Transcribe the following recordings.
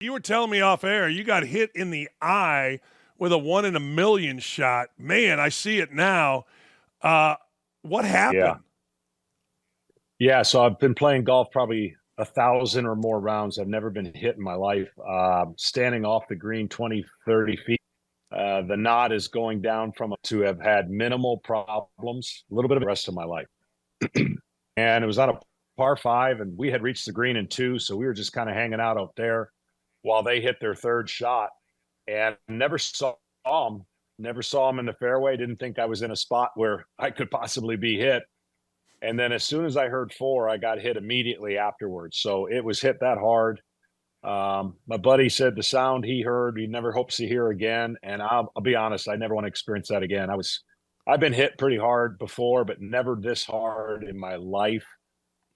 You were telling me off air you got hit in the eye with a 1 in a million shot. Man, I see it now. What Yeah. happened? Yeah. So I've been playing golf probably 1,000 or more rounds. I've never been hit in my life. Standing off the green 20, 30 feet. The knot is going down from to have had minimal problems, a little bit of the rest of my life. And it was on a par five, and we had reached the green in two. So we were just kind of hanging out there while they hit their third shot, and never saw them in the fairway. Didn't think I was in a spot where I could possibly be hit. And then as soon as I heard four, I got hit immediately afterwards. So it was hit that hard. My buddy said the sound he heard, he never hopes to hear again. And I'll be honest, I never want to experience that again. I've been hit pretty hard before, but never this hard in my life,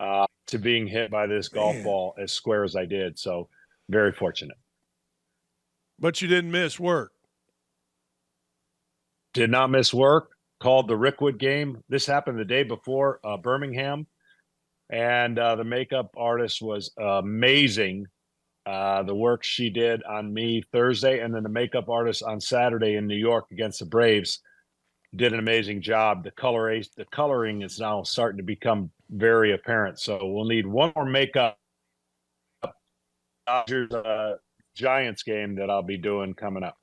to being hit by this golf Man, ball as square as I did. So very fortunate. but you didn't miss work. Did not miss work. Called the Rickwood game. This happened the day before, Birmingham. And the makeup artist was amazing. The work she did on me Thursday, and then the makeup artist on Saturday in New York against the Braves did an amazing job. The coloring is now starting to become very apparent. So we'll need one more makeup Dodgers Giants game that I'll be doing coming up.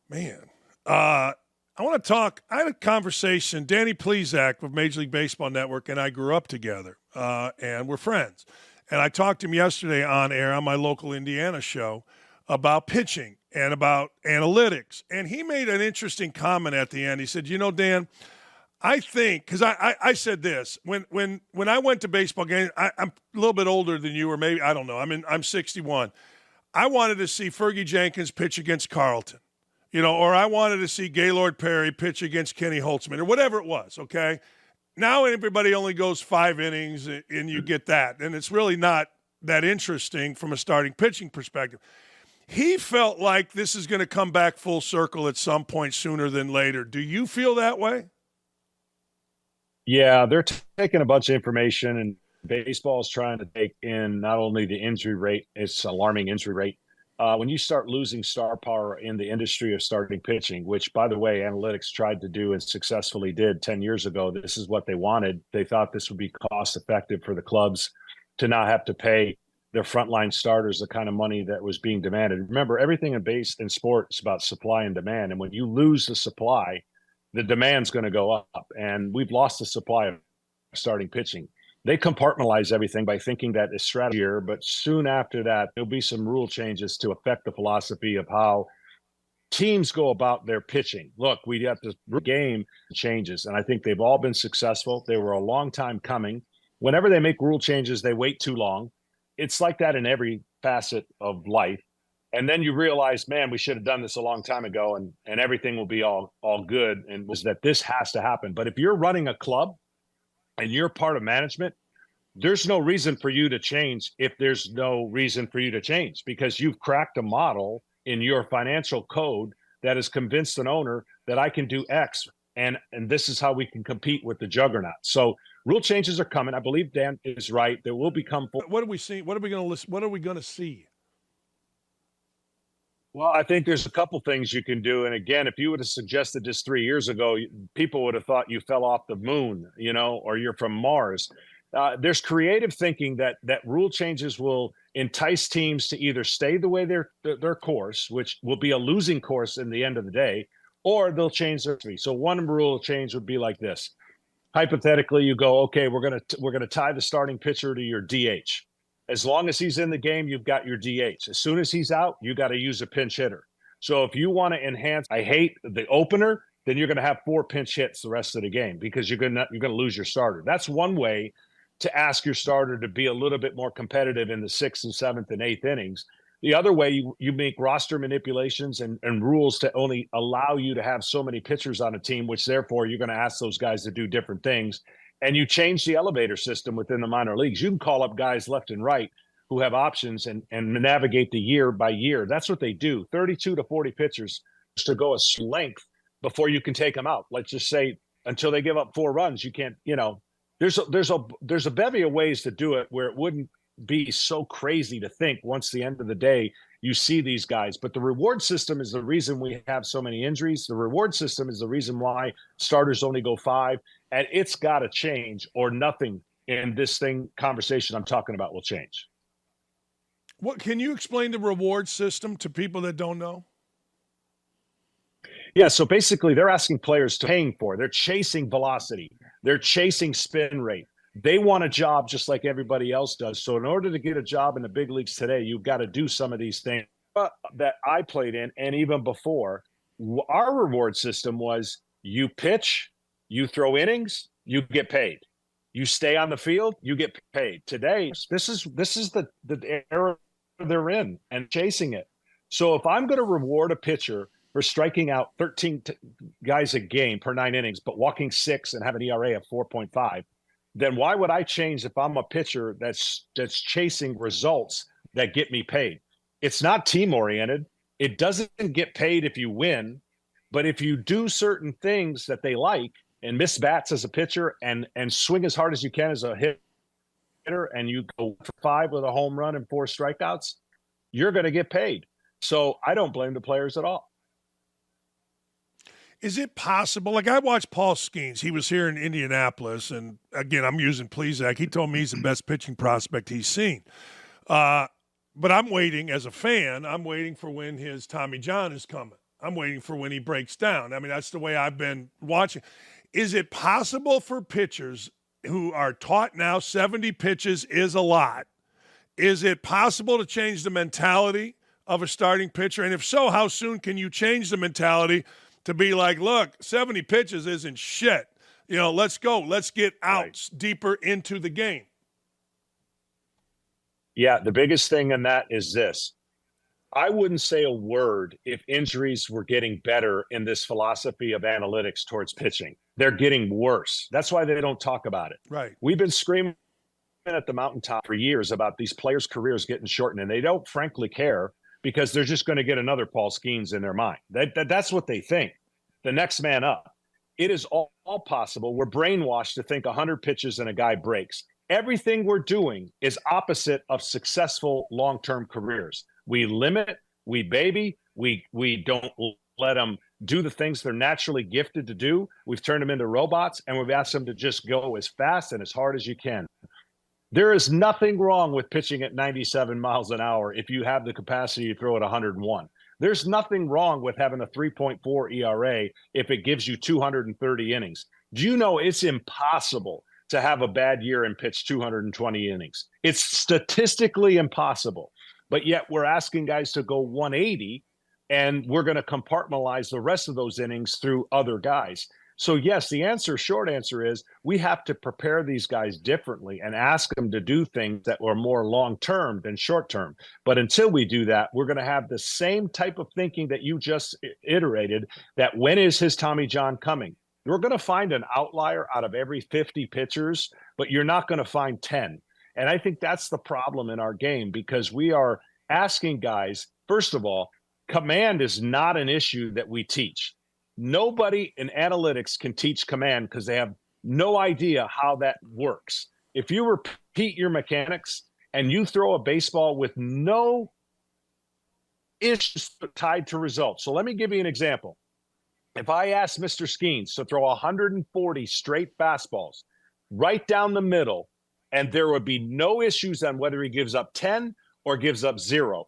Man, I want to talk. I had a conversation. Danny Plesac with Major League Baseball Network and I grew up together, and we're friends. And I talked to him yesterday on air on my local Indiana show about pitching and about analytics. And he made an interesting comment at the end. He said, Dan, I think, because I said this, when I went to baseball games, I'm a little bit older than you, or maybe, I don't know, I'm 61. I wanted to see Fergie Jenkins pitch against Carlton, or I wanted to see Gaylord Perry pitch against Kenny Holtzman, or whatever it was, okay? Now everybody only goes 5 innings, and you get that. And it's really not that interesting from a starting pitching perspective. He felt like this is going to come back full circle at some point sooner than later. Do you feel that way? Yeah, they're taking a bunch of information, and baseball is trying to take in not only the injury rate, it's alarming injury rate. When you start losing star power in the industry of starting pitching, which, by the way, analytics tried to do and successfully did 10 years ago, this is what they wanted. They thought this would be cost effective for the clubs to not have to pay their frontline starters the kind of money that was being demanded. Remember, everything in sports is about supply and demand. And when you lose the supply, the demand's going to go up. And we've lost the supply of starting pitching. They compartmentalize everything by thinking that it's strategy here, but soon after that, there'll be some rule changes to affect the philosophy of how teams go about their pitching. Look, we got this game changes, and I think they've all been successful. They were a long time coming. Whenever they make rule changes, they wait too long. It's like that in every facet of life. And then you realize, man, we should have done this a long time ago, and everything will be all good. And was that this has to happen. But if you're running a club and you're part of management, there's no reason for you to change if there's no reason for you to change, because you've cracked a model in your financial code that has convinced an owner that I can do X, and this is how we can compete with the juggernaut. So rule changes are coming. I believe Dan is right. There will become. What do we see? What are we going to listen? What are we going to see? Well, I think there's a couple things you can do. And again, if you would have suggested this 3 years ago, people would have thought you fell off the moon, or you're from Mars. There's creative thinking that rule changes will entice teams to either stay the way their course, which will be a losing course in the end of the day, or they'll change their three. So one rule change would be like this. Hypothetically, you go, okay, we're gonna tie the starting pitcher to your DH. As long as he's in the game, you've got your DH. As soon as he's out, you got to use a pinch hitter. So if you want to enhance, I hate the opener, then you're going to have 4 pinch hits the rest of the game because you're going to lose your starter. That's one way to ask your starter to be a little bit more competitive in the 6th and 7th and 8th innings. The other way, you make roster manipulations and rules to only allow you to have so many pitchers on a team, which therefore you're going to ask those guys to do different things. And you change the elevator system within the minor leagues. You can call up guys left and right who have options and navigate the year by year. That's what they do. 32 to 40 pitchers to go a length before you can take them out. Let's just say until they give up 4 runs, you can't, there's a bevy of ways to do it where it wouldn't be so crazy to think once the end of the day you see these guys. But the reward system is the reason we have so many injuries. The reward system is the reason why starters only go 5, and it's got to change, or nothing in this conversation I'm talking about will change. What can you explain the reward system to people that don't know? Yeah, so basically they're asking players to paying for. They're chasing velocity. They're chasing spin rate. They want a job just like everybody else does. So in order to get a job in the big leagues today, you've got to do some of these things that I played in. And even before, our reward system was you pitch, you throw innings, you get paid. You stay on the field, you get paid. Today, this is the era they're in and chasing it. So if I'm going to reward a pitcher for striking out 13 guys a game per 9 innings, but walking 6 and have an ERA of 4.5, then why would I change if I'm a pitcher that's chasing results that get me paid? It's not team-oriented. It doesn't get paid if you win, but if you do certain things that they like and miss bats as a pitcher and swing as hard as you can as a hitter, and you go for 5 with a home run and 4 strikeouts, you're going to get paid. So I don't blame the players at all. Is it possible? Like, I watched Paul Skeens. He was here in Indianapolis, and again, I'm using Plesac. He told me he's the best pitching prospect he's seen. But I'm waiting as a fan. I'm waiting for when his Tommy John is coming. I'm waiting for when he breaks down. I mean, that's the way I've been watching. Is it possible for pitchers who are taught now 70 pitches is a lot? Is it possible to change the mentality of a starting pitcher? And if so, how soon can you change the mentality to be like, look, 70 pitches isn't shit. You know, let's go. Let's get outs deeper into the game. Yeah, the biggest thing in that is this. I wouldn't say a word if injuries were getting better in this philosophy of analytics towards pitching. They're getting worse. That's why they don't talk about it. Right. We've been screaming at the mountaintop for years about these players' careers getting shortened, and they don't frankly care because they're just going to get another Paul Skeens in their mind. That's what they think. The next man up. It is all possible. We're brainwashed to think 100 pitches and a guy breaks. Everything we're doing is opposite of successful long-term careers. We limit, we baby, we don't let them do the things they're naturally gifted to do. We've turned them into robots, and we've asked them to just go as fast and as hard as you can. There is nothing wrong with pitching at 97 miles an hour if you have the capacity to throw at 101. There's nothing wrong with having a 3.4 ERA if it gives you 230 innings. Do you know it's impossible to have a bad year and pitch 220 innings? It's statistically impossible. But yet we're asking guys to go 180, and we're going to compartmentalize the rest of those innings through other guys. So yes, the short answer is we have to prepare these guys differently and ask them to do things that are more long-term than short-term. But until we do that, we're going to have the same type of thinking that you just iterated, that when is his Tommy John coming? You're going to find an outlier out of every 50 pitchers, but you're not going to find 10. And I think that's the problem in our game, because we are asking guys, first of all, command is not an issue that we teach. Nobody in analytics can teach command because they have no idea how that works. If you repeat your mechanics and you throw a baseball with no issues tied to results. So let me give you an example. If I ask Mr. Skeens to throw 140 straight fastballs right down the middle, and there would be no issues on whether he gives up 10 or gives up 0,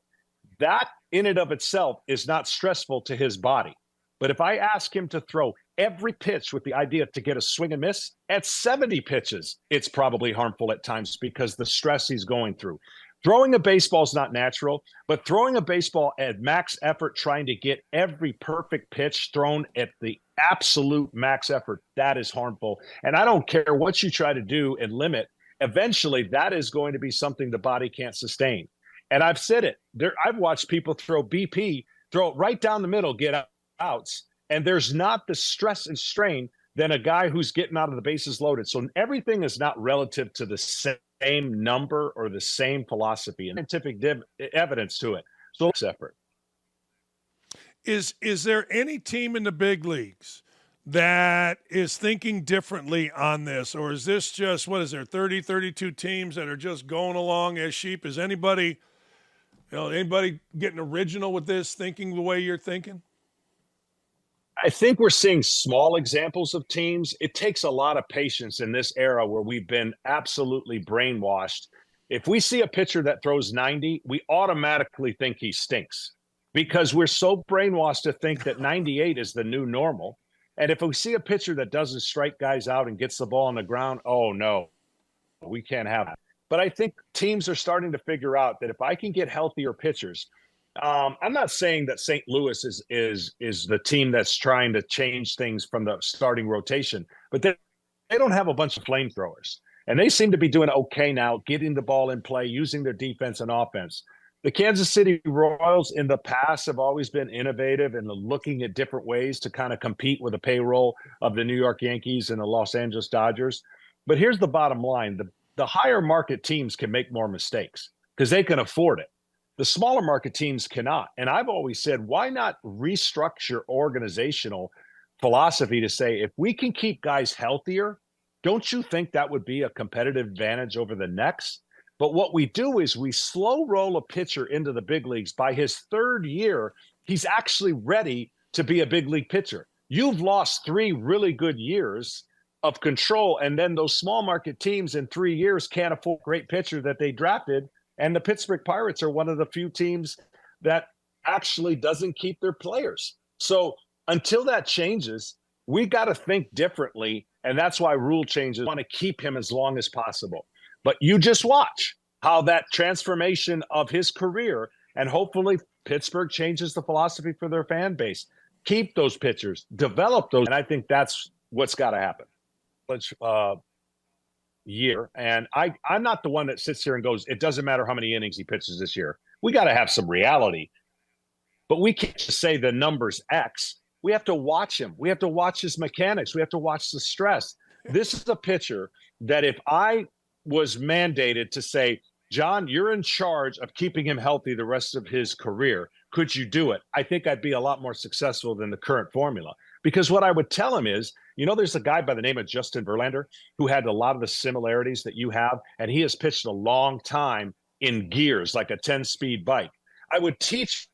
that in and of itself is not stressful to his body. But if I ask him to throw every pitch with the idea to get a swing and miss at 70 pitches, it's probably harmful at times because the stress he's going through. Throwing a baseball is not natural, but throwing a baseball at max effort, trying to get every perfect pitch thrown at the absolute max effort, that is harmful. And I don't care what you try to do and limit, eventually that is going to be something the body can't sustain. And I've said it. I've watched people throw BP, throw it right down the middle, get outs, and there's not the stress and strain than a guy who's getting out of the bases loaded. So everything is not relative to the same number or the same philosophy, and scientific evidence to it. So it's effort. Is there any team in the big leagues that is thinking differently on this? Or is this just, what is there, 30, 32 teams that are just going along as sheep? Is anybody, anybody getting original with this, thinking the way you're thinking? I think we're seeing small examples of teams. It takes a lot of patience in this era where we've been absolutely brainwashed. If we see a pitcher that throws 90, we automatically think he stinks because we're so brainwashed to think that 98 is the new normal. And if we see a pitcher that doesn't strike guys out and gets the ball on the ground, oh no, we can't have it. But I think teams are starting to figure out that if I can get healthier pitchers, I'm not saying that St. Louis is the team that's trying to change things from the starting rotation, but they don't have a bunch of flamethrowers. And they seem to be doing okay now, getting the ball in play, using their defense and offense. The Kansas City Royals in the past have always been innovative and looking at different ways to kind of compete with the payroll of the New York Yankees and the Los Angeles Dodgers. But here's the bottom line. The higher market teams can make more mistakes because they can afford it. The smaller market teams cannot. And I've always said, why not restructure organizational philosophy to say, if we can keep guys healthier, don't you think that would be a competitive advantage over the next? But what we do is we slow roll a pitcher into the big leagues. By his third year, he's actually ready to be a big league pitcher. You've lost 3 really good years of control, and then those small market teams in 3 years can't afford a great pitcher that they drafted. And the Pittsburgh Pirates are one of the few teams that actually doesn't keep their players. So until that changes, we got to think differently. And that's why rule changes want to keep him as long as possible. But you just watch how that transformation of his career, and hopefully Pittsburgh changes the philosophy for their fan base. Keep those pitchers, develop those. And I think that's what's got to happen. Year. And I'm not the one that sits here and goes, it doesn't matter how many innings he pitches this year. We got to have some reality. But we can't just say the number's X. We have to watch him. We have to watch his mechanics. We have to watch the stress. This is a pitcher that if I was mandated to say, John, you're in charge of keeping him healthy the rest of his career, could you do it? I think I'd be a lot more successful than the current formula. Because what I would tell him is, there's a guy by the name of Justin Verlander who had a lot of the similarities that you have, and he has pitched a long time in gears, like a 10-speed bike. I would teach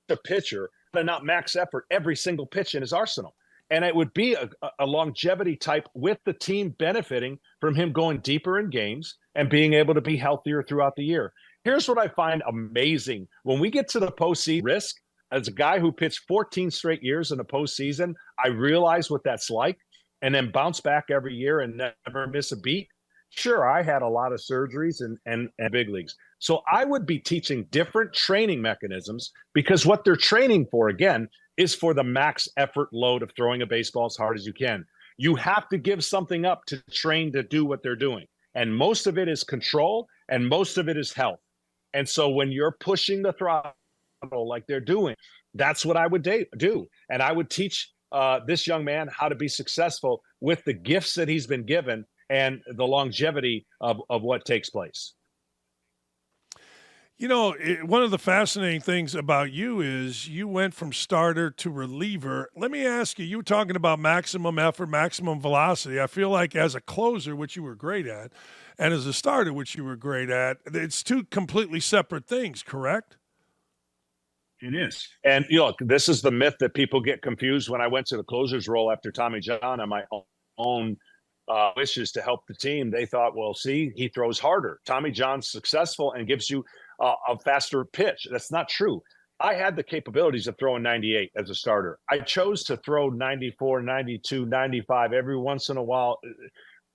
the pitcher to not max effort every single pitch in his arsenal. And it would be a longevity type with the team benefiting from him going deeper in games and being able to be healthier throughout the year. Here's what I find amazing. When we get to the postseason, risk, as a guy who pitched 14 straight years in the postseason, I realize what that's like, and then bounce back every year and never miss a beat. Sure, I had a lot of surgeries and big leagues. So I would be teaching different training mechanisms because what they're training for, again, is for the max effort load of throwing a baseball as hard as you can. You have to give something up to train to do what they're doing. And most of it is control and most of it is health. And so when you're pushing the throttle like they're doing, that's what I would do. And I would teach this young man how to be successful with the gifts that he's been given and the longevity of what takes place. One of the fascinating things about you is you went from starter to reliever. Let me ask you, you were talking about maximum effort, maximum velocity. I feel like as a closer, which you were great at, and as a starter, which you were great at, it's 2 completely separate things, correct? It is. And, this is the myth that people get confused. When I went to the closer's role after Tommy John on my own wishes to help the team, they thought, well, see, he throws harder. Tommy John's successful and gives you a faster pitch. That's not true. I had the capabilities of throwing 98 as a starter. I chose to throw 94, 92, 95 every once in a while.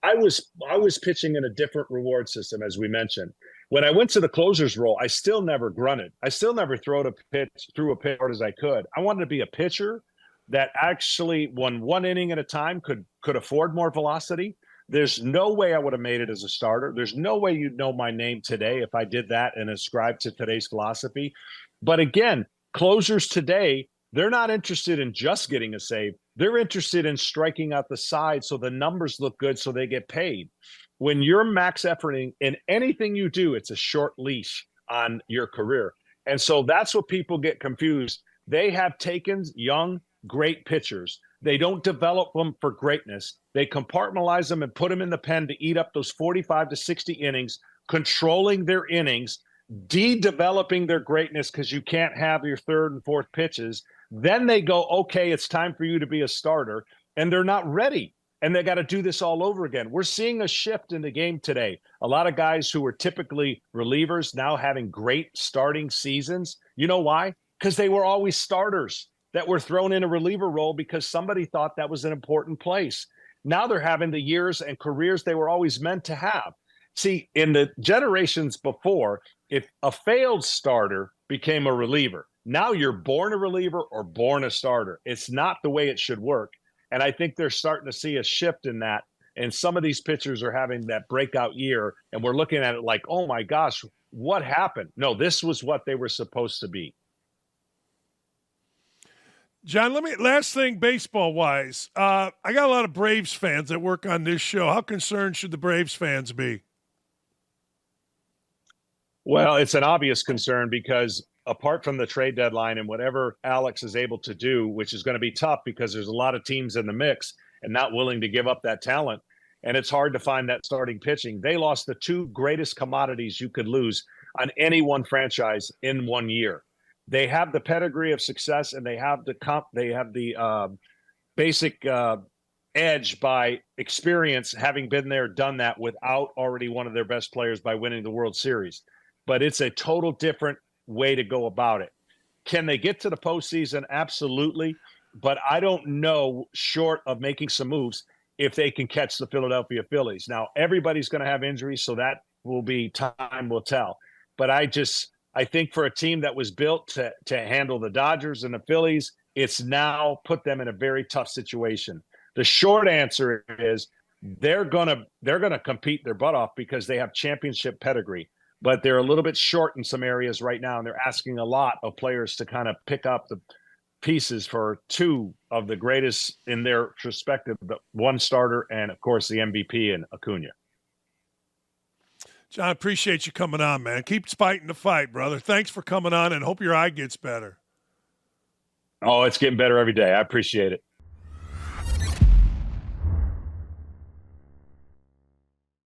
I was pitching in a different reward system, as we mentioned. When I went to the closer's role, I still never grunted. I still never threw a pitch as hard as I could. I wanted to be a pitcher that actually, one inning at a time, could afford more velocity. There's no way I would have made it as a starter. There's no way you'd know my name today if I did that and ascribed to today's philosophy. But again, closers today, they're not interested in just getting a save. They're interested in striking out the side so the numbers look good so they get paid. When you're max efforting in anything you do, it's a short leash on your career. And so that's what people get confused. They have taken young, great pitchers They don't develop them for greatness. They compartmentalize them and put them in the pen to eat up those 45 to 60 innings, controlling their innings, de-developing their greatness because you can't have your third and fourth pitches. Then they go, okay, it's time for you to be a starter, and they're not ready. And they got to do this all over again. We're seeing a shift in the game today. A lot of guys who were typically relievers now having great starting seasons. You know why? Because they were always starters that were thrown in a reliever role because somebody thought that was an important place. Now they're having the years and careers they were always meant to have. See, in the generations before, if a failed starter became a reliever, now you're born a reliever or born a starter. It's not the way it should work. And I think they're starting to see a shift in that. And some of these pitchers are having that breakout year. And we're looking at it like, oh my gosh, what happened? No, this was what they were supposed to be. John, last thing baseball wise. I got a lot of Braves fans that work on this show. How concerned should the Braves fans be? Well, it's an obvious concern because apart from the trade deadline and whatever Alex is able to do, which is going to be tough because there's a lot of teams in the mix and not willing to give up that talent. And it's hard to find that starting pitching. They lost the two greatest commodities you could lose on any one franchise in 1 year. They have the pedigree of success and they have the basic edge by experience, having been there, done that without already one of their best players by winning the World Series. But it's a total different way to go about it. Can they get to the postseason? Absolutely. But I don't know, short of making some moves, if they can catch the Philadelphia Phillies. Now, everybody's going to have injuries, so that will be time will tell. But I think for a team that was built to handle the Dodgers and the Phillies, it's now put them in a very tough situation. The short answer is they're gonna compete their butt off because they have championship pedigree. But they're a little bit short in some areas right now, and they're asking a lot of players to kind of pick up the pieces for two of the greatest in their respective, one starter and, of course, the MVP in Acuna. John, appreciate you coming on, man. Keep fighting the fight, brother. Thanks for coming on, and hope your eye gets better. Oh, it's getting better every day. I appreciate it.